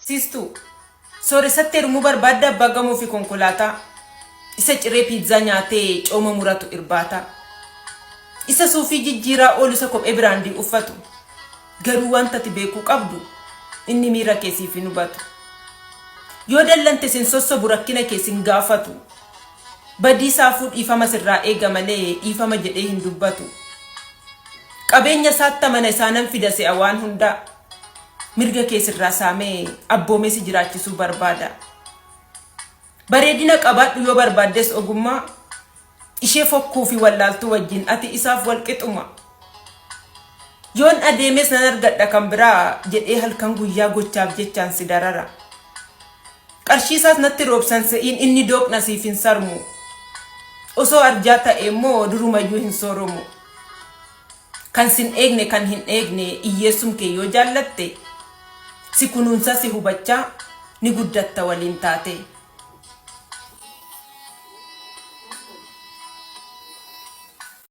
Sistu, sooresatti hirmuu barbaadda abbaa gamoo fi konkolaataa. Isa ciree piizzaa nyaatee cooma muratu irbaata. Isa suufii jijjiiraa oolu isa kophee biraandii uffatu. Garuu wanta ati beekuu qabdu inni miira keessiif hin hubatu. Yoo dallante sin sossobu rakkina keessin gaafatu. Badii saafuu dhiifama sirraa eega malee dhiifama jedhee hin dubbatu. Qabeenya isaatti mana isaanan fidase waan hundaa. Mirga keessirraa saamee abboomee si jiraachisuu barbaada. Bareedina qabaadhu yoo barbaaddes ogummaa. Ishee fokkuu fi wallaaltuu wajjin ati isaaf walqixuma. Yoon adeemes nan argadha kan biraa jedhee halkan guyyaa gochaaf jechaan si darara. Qarshiisaas natti roobsan se'iin inni dooqna siif hin sarmu. Osoo arjaa ta'e immoo durumayyuu hin sooromu. Kan sin eegne kan hin eegne iyyeessum kee yoo jaallatte si kunuunsa si hubachaa ni guddatta waliin taate.